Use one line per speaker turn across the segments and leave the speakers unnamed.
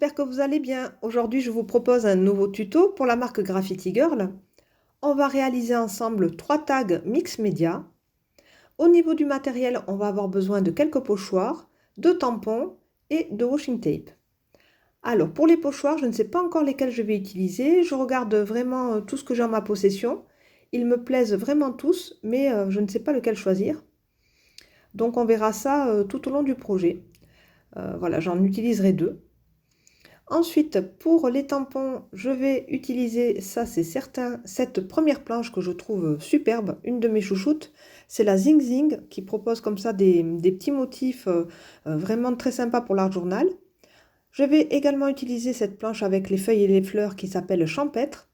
j'espère que vous allez bien. Aujourd'hui, je vous propose un nouveau tuto pour la marque Graffiti Girl. On va réaliser ensemble 3 tags mix média. Au niveau du matériel, on va avoir besoin de quelques pochoirs, de tampons et de washing tape. Alors, pour les pochoirs, je ne sais pas encore lesquels je vais utiliser. Je regarde vraiment tout ce que j'ai en ma possession. Ils me plaisent vraiment tous, mais je ne sais pas lequel choisir. Donc, on verra ça tout au long du projet. Voilà, j'en utiliserai 2. Ensuite, pour les tampons, je vais utiliser, ça c'est certain, cette première planche que je trouve superbe, une de mes chouchoutes. C'est la Zing Zing qui propose comme ça des petits motifs vraiment très sympas pour l'art journal. Je vais également utiliser cette planche avec les feuilles et les fleurs qui s'appelle Champêtre.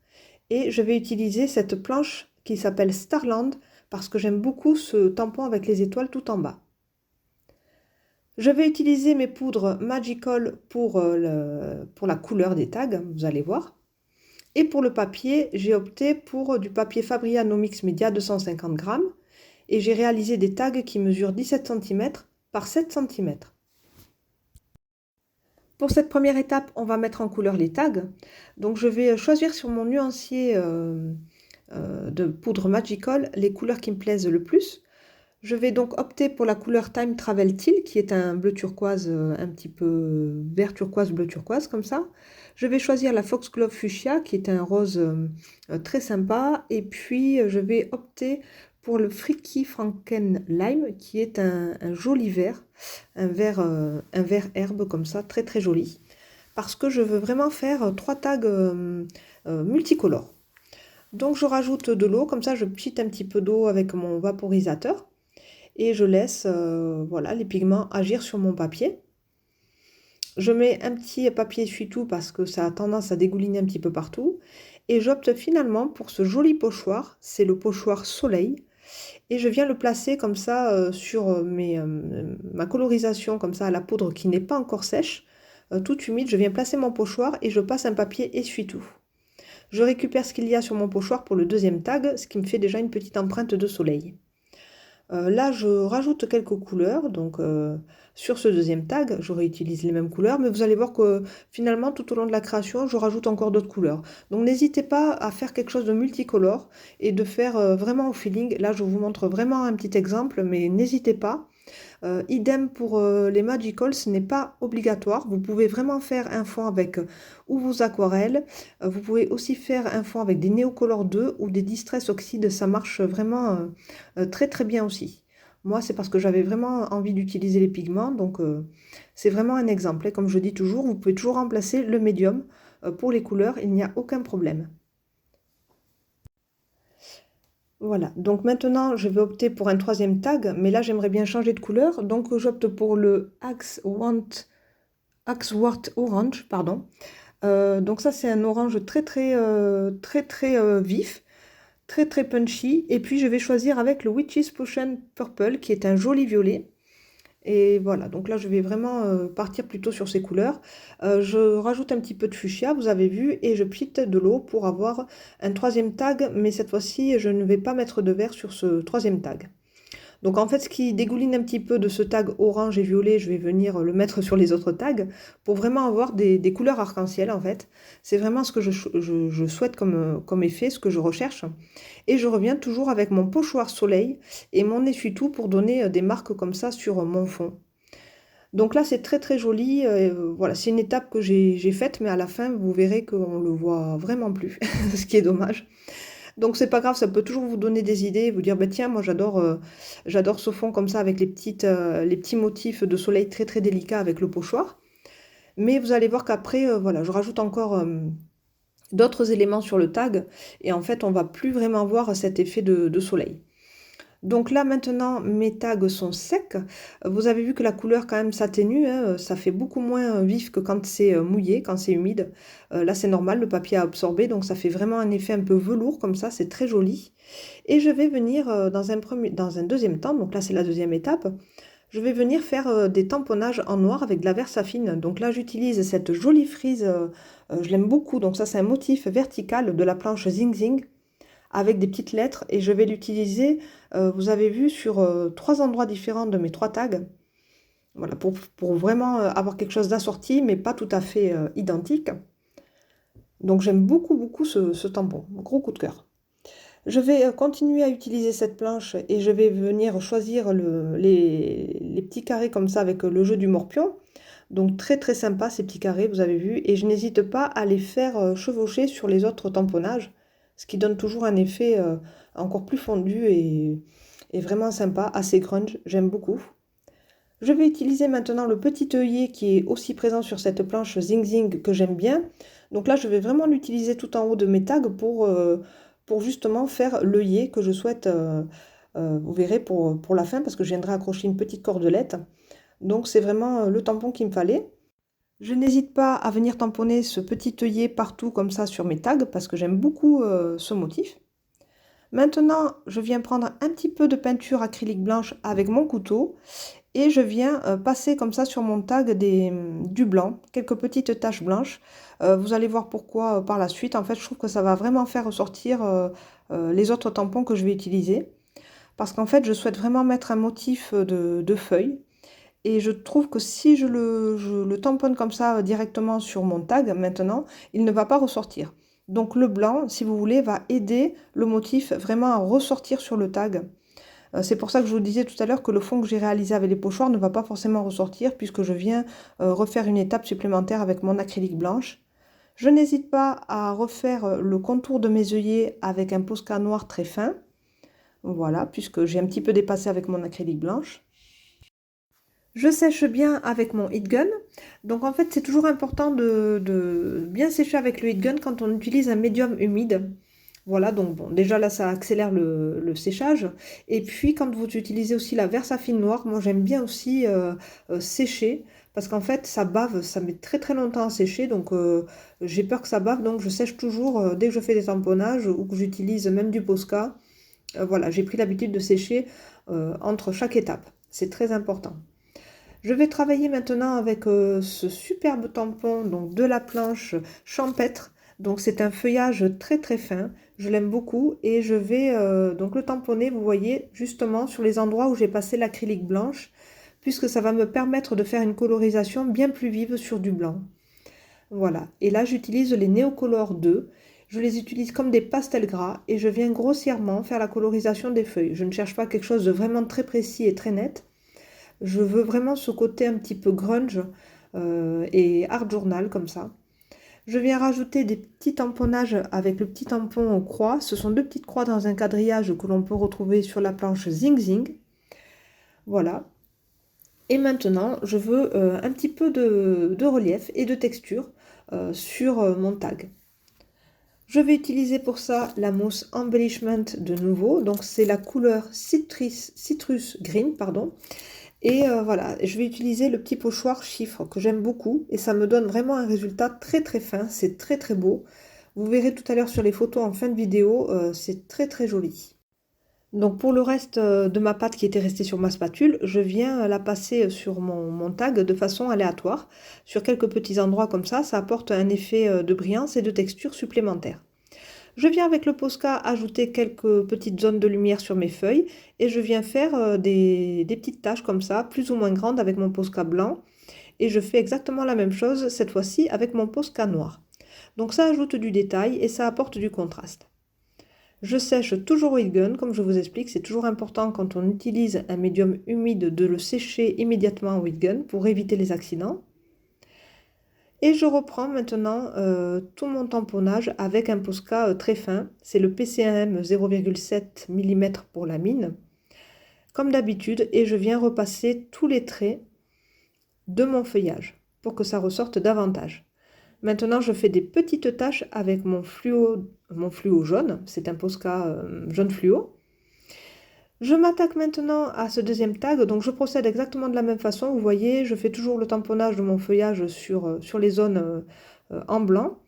Et je vais utiliser cette planche qui s'appelle Starland parce que j'aime beaucoup ce tampon avec les étoiles tout en bas. Je vais utiliser mes poudres Magical pour la couleur des tags, vous allez voir. Et pour le papier, j'ai opté pour du papier Fabriano Mix Media 250 grammes. Et j'ai réalisé des tags qui mesurent 17 cm par 7 cm. Pour cette première étape, on va mettre en couleur les tags. Donc je vais choisir sur mon nuancier de poudre Magical les couleurs qui me plaisent le plus. Je vais donc opter pour la couleur Time Travel Teal, qui est un bleu turquoise, un petit peu vert turquoise, bleu turquoise, comme ça. Je vais choisir la Foxglove Fuchsia, qui est un rose très sympa. Et puis, je vais opter pour le Freaky Franken Lime, qui est un joli vert, un vert herbe, comme ça, très très joli. Parce que je veux vraiment faire 3 tags multicolores. Donc, je rajoute de l'eau, comme ça, je pchite un petit peu d'eau avec mon vaporisateur. Et je laisse voilà, les pigments agir sur mon papier. Je mets un petit papier essuie-tout parce que ça a tendance à dégouliner un petit peu partout. Et j'opte finalement pour ce joli pochoir, c'est le pochoir Soleil. Et je viens le placer comme ça sur ma colorisation, comme ça à la poudre qui n'est pas encore sèche, toute humide. Je viens placer mon pochoir et je passe un papier essuie-tout. Je récupère ce qu'il y a sur mon pochoir pour le deuxième tag, ce qui me fait déjà une petite empreinte de soleil. Là, je rajoute quelques couleurs. Donc, sur ce deuxième tag, je réutilise les mêmes couleurs. Mais vous allez voir que finalement, tout au long de la création, je rajoute encore d'autres couleurs. Donc, n'hésitez pas à faire quelque chose de multicolore et de faire vraiment au feeling. Là, je vous montre vraiment un petit exemple, mais n'hésitez pas. Idem pour les Magical, ce n'est pas obligatoire. Vous pouvez vraiment faire un fond avec ou vos aquarelles. Vous pouvez aussi faire un fond avec des Neocolor 2 ou des Distress Oxide. Ça marche vraiment très très bien aussi. Moi, c'est parce que j'avais vraiment envie d'utiliser les pigments. Donc, c'est vraiment un exemple. Et comme je dis toujours, vous pouvez toujours remplacer le médium pour les couleurs. Il n'y a aucun problème. Voilà, donc maintenant je vais opter pour un troisième tag, mais là j'aimerais bien changer de couleur, donc j'opte pour le Axworth Orange, pardon. Donc ça c'est un orange très vif, très très punchy, et puis je vais choisir avec le Witch's Potion Purple, qui est un joli violet. Et voilà, donc là, je vais vraiment partir plutôt sur ces couleurs. Je rajoute un petit peu de fuchsia, vous avez vu, et je pite de l'eau pour avoir un troisième tag, mais cette fois-ci, je ne vais pas mettre de vert sur ce troisième tag. Donc en fait, ce qui dégouline un petit peu de ce tag orange et violet, je vais venir le mettre sur les autres tags pour vraiment avoir des couleurs arc-en-ciel en fait. C'est vraiment ce que je souhaite comme effet, ce que je recherche. Et je reviens toujours avec mon pochoir soleil et mon essuie-tout pour donner des marques comme ça sur mon fond. Donc là, c'est très très joli. Voilà, c'est une étape que j'ai faite, mais à la fin, vous verrez qu'on le voit vraiment plus, ce qui est dommage. Donc c'est pas grave, ça peut toujours vous donner des idées, vous dire bah tiens, moi j'adore ce fond comme ça avec les petits motifs de soleil très très délicats avec le pochoir. Mais vous allez voir qu'après, voilà, je rajoute encore d'autres éléments sur le tag et en fait on va plus vraiment voir cet effet de soleil. Donc là maintenant mes tags sont secs. Vous avez vu que la couleur quand même s'atténue, hein, ça fait beaucoup moins vif que quand c'est mouillé, quand c'est humide. Là c'est normal, le papier a absorbé, donc ça fait vraiment un effet un peu velours comme ça, c'est très joli. Et je vais venir dans un deuxième temps, donc là c'est la deuxième étape, je vais venir faire des tamponnages en noir avec de la Versafine. Donc là j'utilise cette jolie frise, je l'aime beaucoup, donc ça c'est un motif vertical de la planche Zing Zing avec des petites lettres et je vais l'utiliser, vous avez vu, sur 3 endroits différents de mes 3 tags. Voilà, pour vraiment avoir quelque chose d'assorti, mais pas tout à fait identique. Donc j'aime beaucoup, beaucoup ce tampon. Gros coup de cœur. Je vais continuer à utiliser cette planche et je vais venir choisir les petits carrés comme ça avec le jeu du morpion. Donc très très sympa ces petits carrés, vous avez vu. Et je n'hésite pas à les faire chevaucher sur les autres tamponnages, ce qui donne toujours un effet encore plus fondu et vraiment sympa, assez grunge, j'aime beaucoup. Je vais utiliser maintenant le petit œillet qui est aussi présent sur cette planche Zing Zing que j'aime bien. Donc là, je vais vraiment l'utiliser tout en haut de mes tags pour justement faire l'œillet que je souhaite, vous verrez, pour la fin, parce que je viendrai accrocher une petite cordelette. Donc c'est vraiment le tampon qu'il me fallait. Je n'hésite pas à venir tamponner ce petit œillet partout comme ça sur mes tags, parce que j'aime beaucoup ce motif. Maintenant, je viens prendre un petit peu de peinture acrylique blanche avec mon couteau et je viens passer comme ça sur mon tag du blanc, quelques petites taches blanches. Vous allez voir pourquoi par la suite. En fait, je trouve que ça va vraiment faire ressortir les autres tampons que je vais utiliser. Parce qu'en fait, je souhaite vraiment mettre un motif de feuilles. Et je trouve que si je le tamponne comme ça directement sur mon tag maintenant, il ne va pas ressortir. Donc le blanc, si vous voulez, va aider le motif vraiment à ressortir sur le tag. C'est pour ça que je vous disais tout à l'heure que le fond que j'ai réalisé avec les pochoirs ne va pas forcément ressortir puisque je viens refaire une étape supplémentaire avec mon acrylique blanche. Je n'hésite pas à refaire le contour de mes œillets avec un Posca noir très fin. Voilà, puisque j'ai un petit peu dépassé avec mon acrylique blanche. Je sèche bien avec mon heat gun. Donc en fait, c'est toujours important de bien sécher avec le heat gun quand on utilise un médium humide. Voilà, donc bon, déjà là, ça accélère le séchage. Et puis, quand vous utilisez aussi la Versafine noire, moi j'aime bien aussi sécher. Parce qu'en fait, ça bave, ça met très très longtemps à sécher. Donc, j'ai peur que ça bave. Donc, je sèche toujours dès que je fais des tamponnages ou que j'utilise même du Posca. Voilà, j'ai pris l'habitude de sécher entre chaque étape. C'est très important. Je vais travailler maintenant avec ce superbe tampon donc de la planche champêtre. Donc c'est un feuillage très très fin, je l'aime beaucoup et je vais donc le tamponner, vous voyez, justement sur les endroits où j'ai passé l'acrylique blanche, puisque ça va me permettre de faire une colorisation bien plus vive sur du blanc. Voilà, et là j'utilise les Neocolor 2. Je les utilise comme des pastels gras et je viens grossièrement faire la colorisation des feuilles. Je ne cherche pas quelque chose de vraiment très précis et très net. Je veux vraiment ce côté un petit peu grunge et art journal comme ça. Je viens rajouter des petits tamponnages avec le petit tampon en croix. Ce sont deux petites croix dans un quadrillage que l'on peut retrouver sur la planche Zing Zing. Voilà. Et maintenant, je veux un petit peu de relief et de texture sur mon tag. Je vais utiliser pour ça la mousse Embellishment de nouveau. Donc c'est la couleur Citrus Green, pardon. Et voilà, je vais utiliser le petit pochoir chiffre que j'aime beaucoup et ça me donne vraiment un résultat très très fin, c'est très très beau. Vous verrez tout à l'heure sur les photos en fin de vidéo, c'est très très joli. Donc pour le reste de ma pâte qui était restée sur ma spatule, je viens la passer sur mon tag de façon aléatoire. Sur quelques petits endroits comme ça apporte un effet de brillance et de texture supplémentaire. Je viens avec le Posca ajouter quelques petites zones de lumière sur mes feuilles et je viens faire des petites taches comme ça, plus ou moins grandes avec mon Posca blanc. Et je fais exactement la même chose cette fois-ci avec mon Posca noir. Donc ça ajoute du détail et ça apporte du contraste. Je sèche toujours au heat gun, comme je vous explique, c'est toujours important quand on utilise un médium humide de le sécher immédiatement au heat gun pour éviter les accidents. Et je reprends maintenant tout mon tamponnage avec un Posca très fin. C'est le PCM 0,7 mm pour la mine, comme d'habitude. Et je viens repasser tous les traits de mon feuillage pour que ça ressorte davantage. Maintenant, je fais des petites taches avec mon fluo jaune. C'est un Posca jaune fluo. Je m'attaque maintenant à ce deuxième tag, donc je procède exactement de la même façon. Vous voyez, je fais toujours le tamponnage de mon feuillage sur les zones en blanc.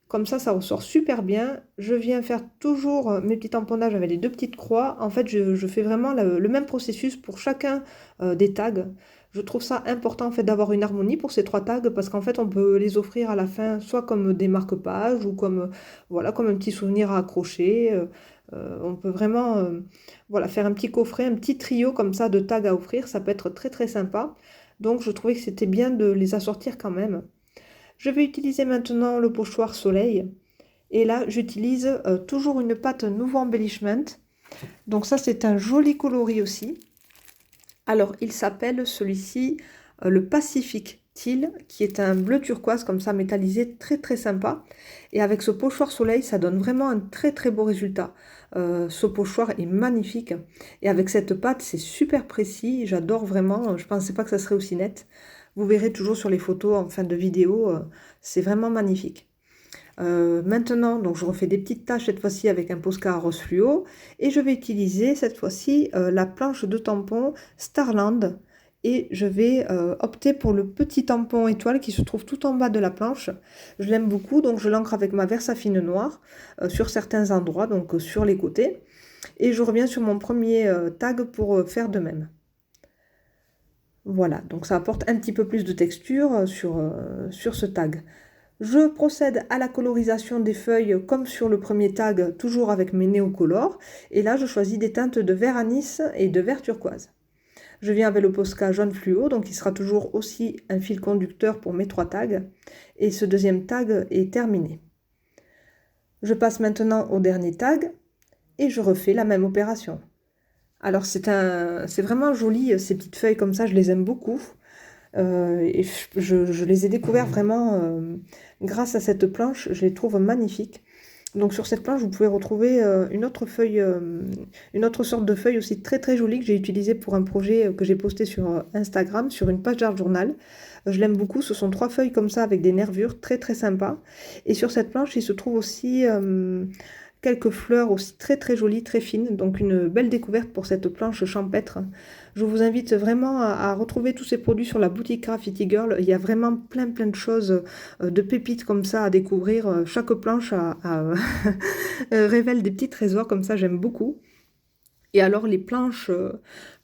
Comme ça ressort super bien. Je viens faire toujours mes petits tamponnages avec les deux petites croix. En fait, je fais vraiment le même processus pour chacun des tags. Je trouve ça important en fait d'avoir une harmonie pour ces trois tags parce qu'en fait, on peut les offrir à la fin soit comme des marque-pages ou comme, voilà, comme un petit souvenir à accrocher. On peut vraiment voilà, faire un petit coffret, un petit trio comme ça de tags à offrir. Ça peut être très très sympa. Donc je trouvais que c'était bien de les assortir quand même. Je vais utiliser maintenant le pochoir Soleil. Et là, j'utilise toujours une pâte Nouveau Embellishment. Donc ça, c'est un joli coloris aussi. Alors, il s'appelle celui-ci le Pacific Teal, qui est un bleu turquoise comme ça, métallisé, très très sympa. Et avec ce pochoir Soleil, ça donne vraiment un très très beau résultat. Ce pochoir est magnifique. Et avec cette pâte, c'est super précis. J'adore vraiment. Je ne pensais pas que ça serait aussi net. Vous verrez toujours sur les photos en fin de vidéo. C'est vraiment magnifique. Maintenant, donc je refais des petites taches cette fois-ci avec un Posca rose fluo et je vais utiliser cette fois-ci la planche de tampon Starland et je vais opter pour le petit tampon étoile qui se trouve tout en bas de la planche. Je l'aime beaucoup, donc je l'ancre avec ma Versafine noire sur certains endroits, donc sur les côtés. Et je reviens sur mon premier tag pour faire de même. Voilà, donc ça apporte un petit peu plus de texture sur ce tag. Je procède à la colorisation des feuilles comme sur le premier tag, toujours avec mes néocolores. Et là, je choisis des teintes de vert anis et de vert turquoise. Je viens avec le Posca jaune fluo, donc il sera toujours aussi un fil conducteur pour mes 3 tags. Et ce deuxième tag est terminé. Je passe maintenant au dernier tag et je refais la même opération. Alors c'est vraiment joli, ces petites feuilles comme ça, je les aime beaucoup. Et je les ai découverts vraiment grâce à cette planche, je les trouve magnifiques. Donc sur cette planche, vous pouvez retrouver une autre feuille, une autre sorte de feuille aussi très très jolie que j'ai utilisée pour un projet que j'ai posté sur Instagram, sur une page d'art journal. Je l'aime beaucoup, ce sont 3 feuilles comme ça avec des nervures très très sympas. Et sur cette planche, il se trouve aussi quelques fleurs aussi très très jolies, très fines, donc une belle découverte pour cette planche champêtre. Je vous invite vraiment à retrouver tous ces produits sur la boutique Graffiti Girl. Il y a vraiment plein de choses, de pépites comme ça à découvrir. Chaque planche révèle des petits trésors comme ça, j'aime beaucoup. Et alors les planches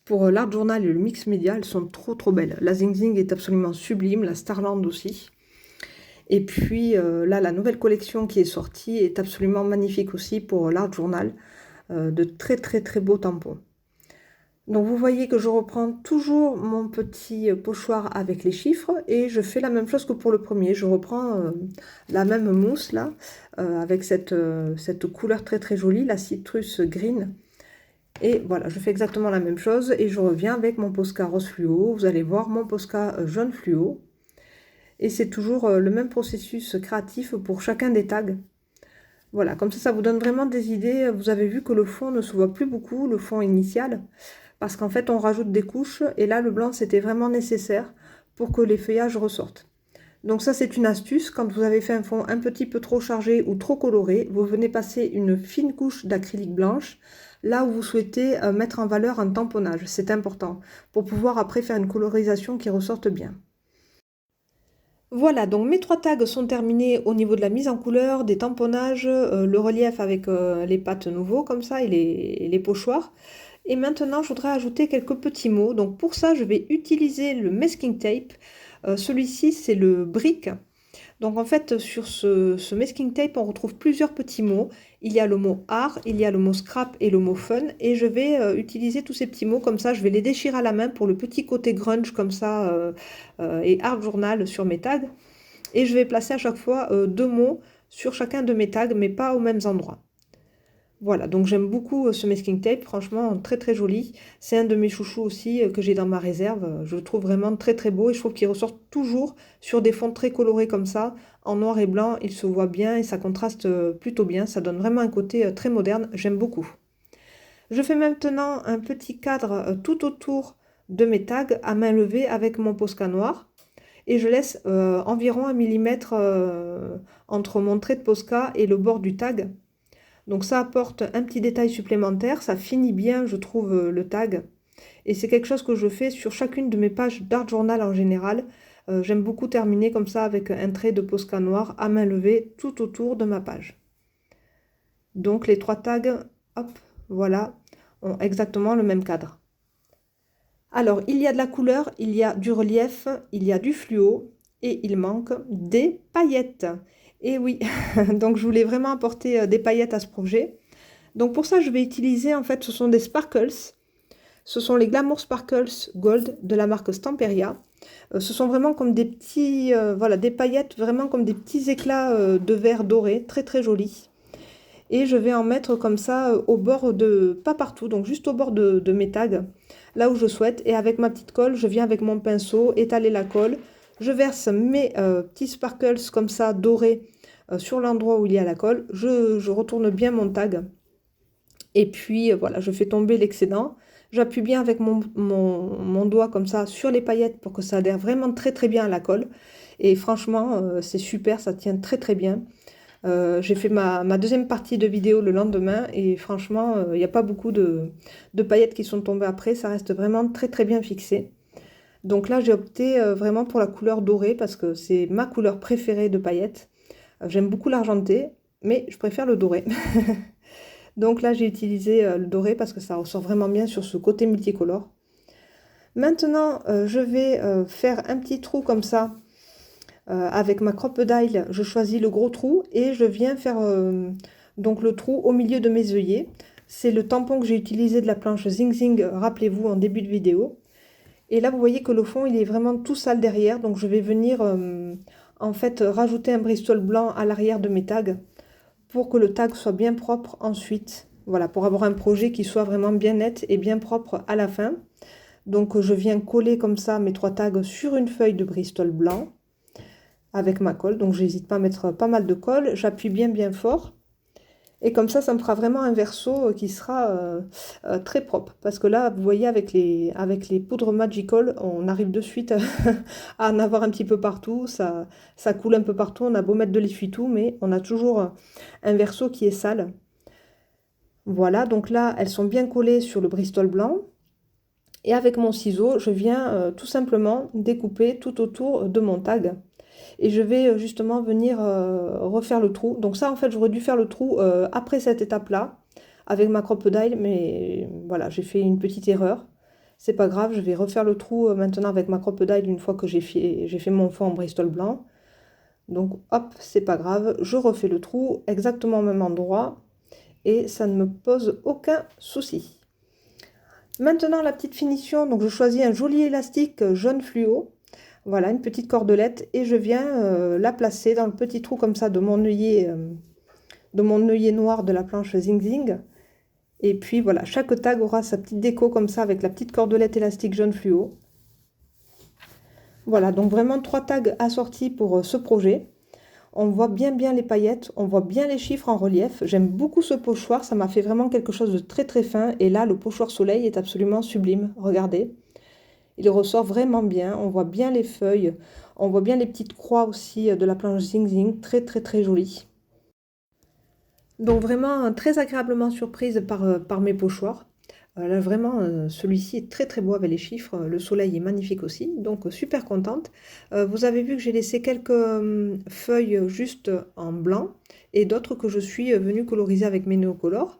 pour l'art journal et le mix média, elles sont trop belles. La Zing Zing est absolument sublime, la Starland aussi. Et puis là, la nouvelle collection qui est sortie est absolument magnifique aussi pour l'art journal. De très beaux tampons. Donc vous voyez que je reprends toujours mon petit pochoir avec les chiffres et je fais la même chose que pour le premier. Je reprends la même mousse là, avec cette couleur très jolie, la citrus green. Et voilà, je fais exactement la même chose et je reviens avec mon Posca rose fluo. Vous allez voir mon Posca jaune fluo. Et c'est toujours le même processus créatif pour chacun des tags. Voilà, comme ça vous donne vraiment des idées. Vous avez vu que le fond ne se voit plus beaucoup, le fond initial, parce qu'en fait on rajoute des couches et là le blanc c'était vraiment nécessaire pour que les feuillages ressortent. Donc ça c'est une astuce, quand vous avez fait un fond un petit peu trop chargé ou trop coloré, vous venez passer une fine couche d'acrylique blanche là où vous souhaitez mettre en valeur un tamponnage, c'est important, pour pouvoir après faire une colorisation qui ressorte bien. Voilà, donc mes 3 tags sont terminés au niveau de la mise en couleur, des tamponnages, le relief avec les pattes nouveaux comme ça et les pochoirs. Et maintenant, je voudrais ajouter quelques petits mots. Donc pour ça, je vais utiliser le masking tape. Celui-ci, c'est le brick. Donc en fait, sur ce masking tape, on retrouve plusieurs petits mots. Il y a le mot art, il y a le mot scrap et le mot fun. Et je vais utiliser tous ces petits mots comme ça. Je vais les déchirer à la main pour le petit côté grunge comme ça et art journal sur mes tags. Et je vais placer à chaque fois 2 mots sur chacun de mes tags, mais pas aux mêmes endroits. Voilà, donc j'aime beaucoup ce masking tape, franchement très joli. C'est un de mes chouchous aussi que j'ai dans ma réserve. Je le trouve vraiment très beau et je trouve qu'il ressort toujours sur des fonds très colorés comme ça. En noir et blanc, il se voit bien et ça contraste plutôt bien. Ça donne vraiment un côté très moderne, j'aime beaucoup. Je fais maintenant un petit cadre tout autour de mes tags à main levée avec mon Posca noir. Et je laisse environ 1 millimètre entre mon trait de Posca et le bord du tag. Donc ça apporte un petit détail supplémentaire, ça finit bien, je trouve, le tag. Et c'est quelque chose que je fais sur chacune de mes pages d'art journal en général. J'aime beaucoup terminer comme ça avec un trait de Posca noir à main levée tout autour de ma page. Donc les 3 tags, hop, voilà, ont exactement le même cadre. Alors, il y a de la couleur, il y a du relief, il y a du fluo et il manque des paillettes. Et oui, donc je voulais vraiment apporter des paillettes à ce projet. Donc pour ça, je vais utiliser, en fait, ce sont des sparkles. Ce sont les Glamour Sparkles Gold de la marque Stamperia. Ce sont vraiment comme des petits, voilà, des paillettes, vraiment comme des petits éclats de verre doré, très très jolis. Et je vais en mettre comme ça au bord de, pas partout, donc juste au bord de mes tags, là où je souhaite. Et avec ma petite colle, je viens avec mon pinceau étaler la colle. Je verse mes petits sparkles comme ça dorés sur l'endroit où il y a la colle. Je retourne bien mon tag. Et puis voilà, je fais tomber l'excédent. J'appuie bien avec mon doigt comme ça sur les paillettes pour que ça adhère vraiment très très bien à la colle. Et franchement, c'est super, ça tient très très bien. J'ai fait ma deuxième partie de vidéo le lendemain et franchement, il n'y a pas beaucoup de paillettes qui sont tombées après. Ça reste vraiment très très bien fixé. Donc là, j'ai opté vraiment pour la couleur dorée parce que c'est ma couleur préférée de paillettes. J'aime beaucoup l'argenté, mais je préfère le doré. Donc là, j'ai utilisé le doré parce que ça ressort vraiment bien sur ce côté multicolore. Maintenant, je vais faire un petit trou comme ça. Avec ma Crop-A-Dile, je choisis le gros trou et je viens faire donc le trou au milieu de mes œillets. C'est le tampon que j'ai utilisé de la planche Zing Zing, rappelez-vous, en début de vidéo. Et là, vous voyez que le fond, il est vraiment tout sale derrière. Donc, je vais venir en fait rajouter un Bristol blanc à l'arrière de mes tags pour que le tag soit bien propre ensuite. Voilà, pour avoir un projet qui soit vraiment bien net et bien propre à la fin. Donc, je viens coller comme ça mes 3 tags sur une feuille de Bristol blanc avec ma colle. Donc, j'hésite pas à mettre pas mal de colle. J'appuie bien bien fort. Et comme ça me fera vraiment un verso qui sera très propre. Parce que là, vous voyez, avec les poudres Magical, on arrive de suite à en avoir un petit peu partout. Ça coule un peu partout. On a beau mettre de l'essuie-tout, mais on a toujours un verso qui est sale. Voilà, donc là, elles sont bien collées sur le Bristol blanc. Et avec mon ciseau, je viens tout simplement découper tout autour de mon tag. Et je vais justement venir refaire le trou. Donc ça, en fait, j'aurais dû faire le trou après cette étape-là, avec ma Crop-A-Dile, mais voilà, j'ai fait une petite erreur. C'est pas grave, je vais refaire le trou maintenant avec ma Crop-A-Dile une fois que j'ai fait mon fond en Bristol blanc. Donc hop, c'est pas grave, je refais le trou exactement au même endroit et ça ne me pose aucun souci. Maintenant, la petite finition, donc je choisis un joli élastique jaune fluo. Voilà, une petite cordelette et je viens la placer dans le petit trou comme ça de mon œillet noir de la planche Zing Zing. Et puis voilà, chaque tag aura sa petite déco comme ça avec la petite cordelette élastique jaune fluo. Voilà, donc vraiment 3 tags assortis pour ce projet. On voit bien les paillettes, on voit bien les chiffres en relief. J'aime beaucoup ce pochoir, ça m'a fait vraiment quelque chose de très très fin. Et là, le pochoir soleil est absolument sublime, regardez. Il ressort vraiment bien, on voit bien les feuilles, on voit bien les petites croix aussi de la planche Zing Zing, très très très jolie. Donc vraiment très agréablement surprise par mes pochoirs. Là vraiment celui-ci est très très beau avec les chiffres, le soleil est magnifique aussi, donc super contente. Vous avez vu que j'ai laissé quelques feuilles juste en blanc et d'autres que je suis venue coloriser avec mes néocolores.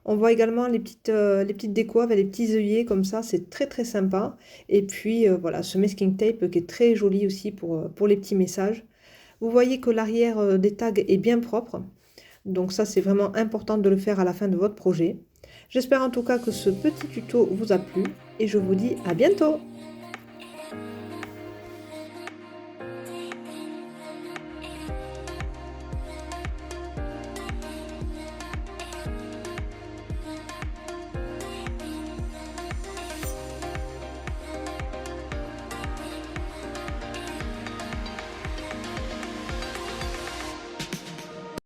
On voit également les petites décos avec les petits œillets comme ça, c'est très très sympa. Et puis voilà, ce masking tape qui est très joli aussi pour les petits messages. Vous voyez que l'arrière des tags est bien propre. Donc ça, c'est vraiment important de le faire à la fin de votre projet. J'espère en tout cas que ce petit tuto vous a plu et je vous dis à bientôt!